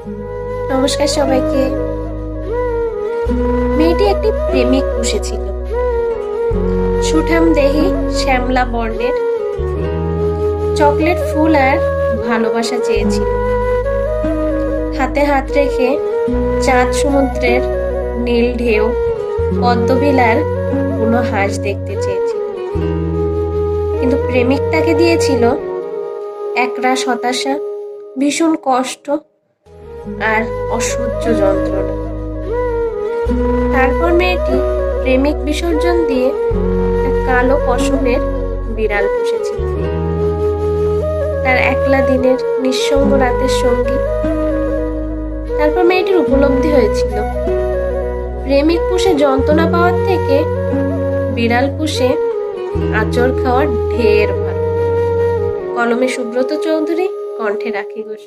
নমস্কার সবাইকে। মেয়েটি একটি প্রেমিক পুষেছিল। সুঠাম দেহি, শ্যামলা বর্ণের, চকলেট ফুল আর ভালোবাসা চেয়েছিল। হাতে হাত রেখে চাঁদ সমুদ্রের নীল ঢেউ, পদ্মবিলার বুনো হাঁস দেখতে চেয়েছিল। কিন্তু প্রেমিক তাকে দিয়েছিল একরাশ হতাশা, ভীষণ কষ্ট আর অসহ্য যন্ত্রণা। তারপর মেয়েটি প্রেমিক বিসর্জন দিয়ে এক কালো পশমের বিড়াল পুষেছিল। তার একলা দিনের নিঃসঙ্গ রাতের সঙ্গী। তারপর মেয়েটির উপলব্ধি হয়েছিল, প্রেমিক পুষে যন্ত্রণা পাওয়ার থেকে বিড়াল পুষে আঁচড় খাওয়ার ঢের ভালো। কলমে সুব্রত চৌধুরী, কণ্ঠে রাখি ঘোষ।